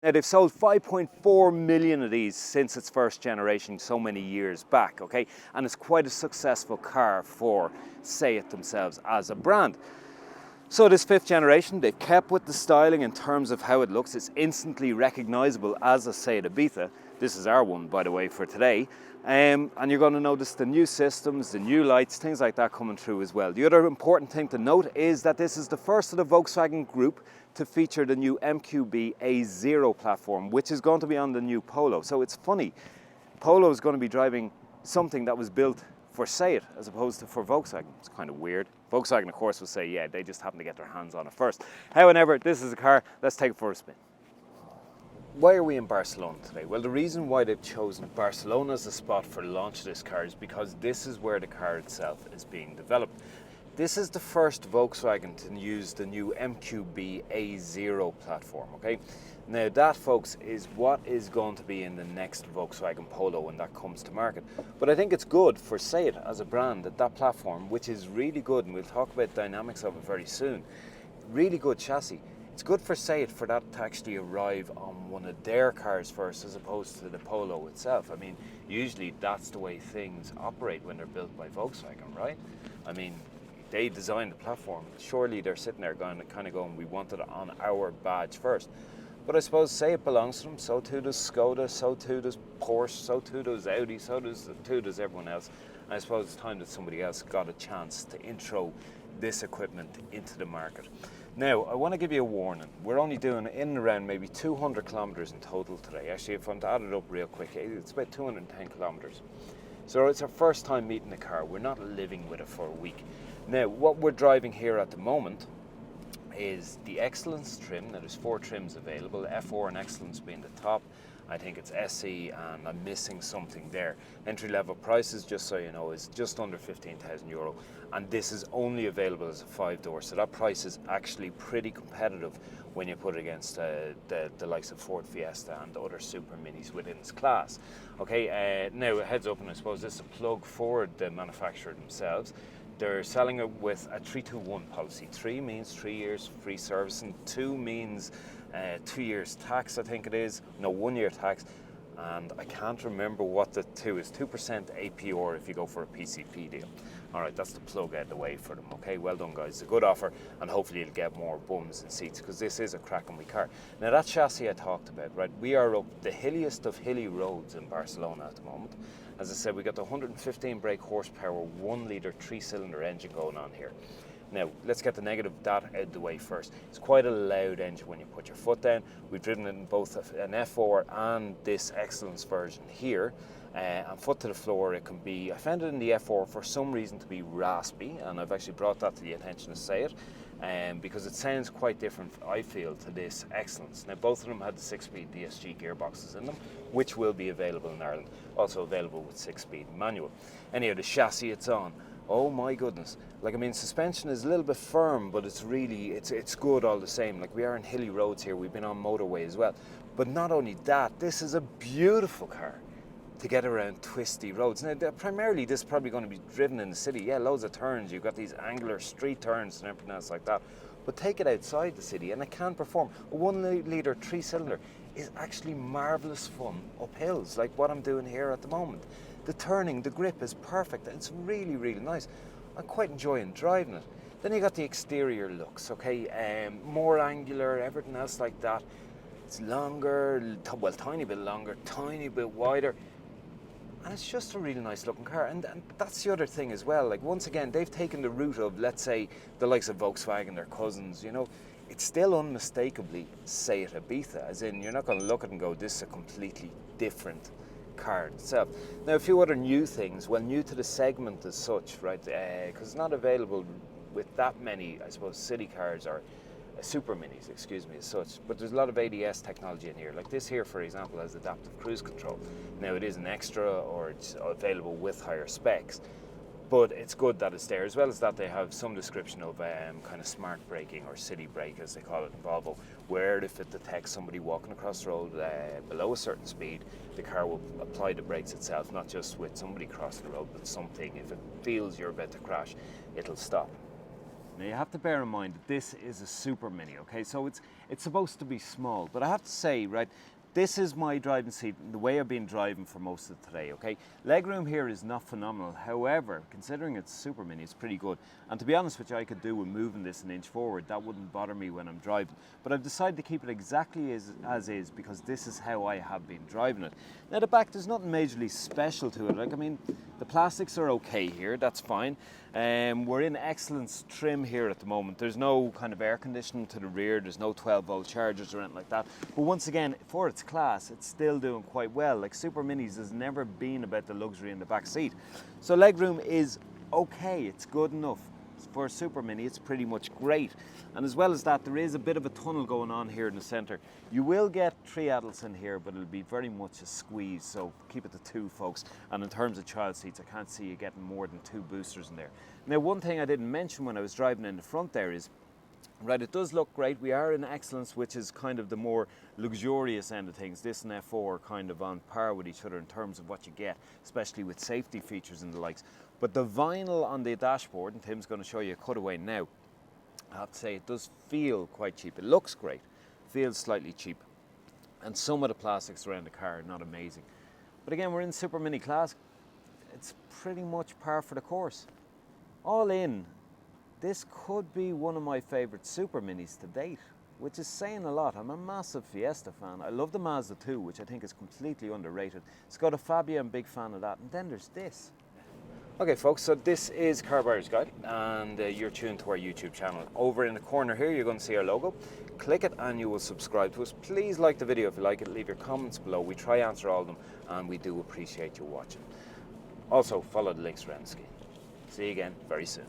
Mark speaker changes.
Speaker 1: Now they've sold 5.4 million of these since its first generation so many years back, okay? And it's quite a successful car for SEAT themselves as a brand. So this fifth generation, they've kept with the styling in terms of how it looks. It's instantly recognizable as a SEAT Ibiza. This is our one, by the way, for today. And you're going to notice the new systems, the new lights, things like that coming through as well. The other important thing to note is that this is the first of the Volkswagen Group to feature the new MQB A0 platform, which is going to be on the new Polo. So it's funny, Polo is going to be driving something that was built for SEAT as opposed to for Volkswagen. It's kind of weird. Volkswagen, of course, will say, yeah, they just happen to get their hands on it first. However, this is a car. Let's take it for a spin. Why are we in Barcelona today? Well, the reason why they've chosen Barcelona as the spot for the launch of this car is because this is where the car itself is being developed. This is the first Volkswagen to use the new MQB A0 platform, okay? Now that, folks, is what is going to be in the next Volkswagen Polo when that comes to market. But I think it's good for SEAT as a brand that platform, which is really good, and we'll talk about dynamics of it very soon, really good chassis. It's good for SEAT for that to actually arrive on one of their cars first as opposed to the Polo itself. I mean, usually that's the way things operate when they're built by Volkswagen, right? I mean, they designed the platform. Surely they're sitting there going, we want it on our badge first. But I suppose SEAT belongs to them, so too does Skoda, so too does Porsche, so too does Audi, so too does everyone else. And I suppose it's time that somebody else got a chance to intro this equipment into the market. Now, I want to give you a warning. We're only doing in and around maybe 200 kilometers in total today. Actually, if I'm to add it up real quick, it's about 210 kilometers. So it's our first time meeting the car. We're not living with it for a week. Now, what we're driving here at the moment is the Xcellence trim. Now, there's 4 trims available, F4 and Xcellence being the top. I think it's SE, and I'm missing something there. Entry-level prices, just so you know, is just under €15,000. And this is only available as a 5-door. So that price is actually pretty competitive when you put it against the likes of Ford Fiesta and the other super minis within its class. Okay, now a heads up, and I suppose this is a plug for the manufacturer themselves. They're selling it with a 3-2-1 policy. 3 means 3 years free service, and 2 means 2 years tax, I think it is. No, 1 year tax. And I can't remember what the 2 is. 2% APR if you go for a PCP deal. All right, that's the plug out of the way for them. Okay, well done, guys. It's a good offer, and hopefully you'll get more bums and seats, because this is a cracking wee car. Now, that chassis I talked about, right, we are up the hilliest of hilly roads in Barcelona at the moment. As I said, we got the 115 brake horsepower, 1-litre 3-cylinder engine going on here. Now, let's get the negative that out of the way first. It's quite a loud engine when you put your foot down. We've driven it in both an F4 and this Xcellence version here. And foot to the floor, it can be, I found it in the F4 for some reason to be raspy, and I've actually brought that to the attention of SEAT, because it sounds quite different, I feel, to this Xcellence. Now, both of them had the 6-speed DSG gearboxes in them, which will be available in Ireland, also available with 6-speed manual. Anyhow, the chassis it's on, oh my goodness. Like, I mean, suspension is a little bit firm, but it's really, it's good all the same. Like, we are in hilly roads here, we've been on motorway as well. But not only that, this is a beautiful car to get around twisty roads. Now, primarily this is probably going to be driven in the city. Yeah, loads of turns. You've got these angular street turns and everything else like that. But take it outside the city and it can perform. A 1-litre 3-cylinder is actually marvellous fun up hills, like what I'm doing here at the moment. The turning, the grip is perfect. It's really, really nice. I'm quite enjoying driving it. Then you got the exterior looks, okay? More angular, everything else like that. It's longer, well, tiny bit longer, tiny bit wider. And it's just a really nice looking car. And that's the other thing as well. Like, once again, they've taken the route of, let's say, the likes of Volkswagen, their cousins, you know. It's still unmistakably SEAT Ibiza, as in, you're not going to look at it and go, this is a completely different car itself. Now, a few other new things, well, new to the segment as such, right, because it's not available with that many, I suppose, city cars or super minis, excuse me, as such, but there's a lot of ADS technology in here. Like this here, for example, has adaptive cruise control. Now, it is an extra, or it's available with higher specs, but it's good that it's there. As well as that, they have some description of kind of smart braking, or city brake as they call it in Volvo, where if it detects somebody walking across the road below a certain speed, the car will apply the brakes itself, not just with somebody crossing the road, but something. If it feels you're about to crash, it'll stop. Now you have to bear in mind that this is a Super Mini, okay? So it's supposed to be small, but I have to say, right, this is my driving seat, the way I've been driving for most of today, okay? Legroom here is not phenomenal. However, considering it's Super Mini, it's pretty good. And to be honest with you, I could do with moving this an inch forward. That wouldn't bother me when I'm driving. But I've decided to keep it exactly as is because this is how I have been driving it. Now the back, there's nothing majorly special to it. Like, I mean, the plastics are okay here, that's fine. We're in Xcellence trim here at the moment. There's no kind of air conditioning to the rear, there's no 12-volt chargers or anything like that. But once again, for its class, it's still doing quite well. Like, Super Minis has never been about the luxury in the back seat. So legroom is okay, it's good enough. For a Super Mini, it's pretty much great. And as well as that, there is a bit of a tunnel going on here in the centre. You will get 3 adults in here, but it'll be very much a squeeze, so keep it to 2 folks. And in terms of child seats, I can't see you getting more than 2 boosters in there. Now, one thing I didn't mention when I was driving in the front there is, right, it does look great. We are in Xcellence, which is kind of the more luxurious end of things. This and F4 are kind of on par with each other in terms of what you get, especially with safety features and the likes. But the vinyl on the dashboard, and Tim's going to show you a cutaway now, I have to say it does feel quite cheap. It looks great, feels slightly cheap. And some of the plastics around the car are not amazing. But again, we're in Super Mini class. It's pretty much par for the course. All in, this could be one of my favourite Super Minis to date, which is saying a lot. I'm a massive Fiesta fan. I love the Mazda 2, which I think is completely underrated. It's got a Fabia, I'm a big fan of that. And then there's this. Okay folks, so this is Car Buyer's Guide, and you're tuned to our YouTube channel. Over in the corner here, you're going to see our logo. Click it and you will subscribe to us. Please like the video if you like it. Leave your comments below. We try to answer all of them, and we do appreciate you watching. Also, follow the links around the screen. See you again very soon.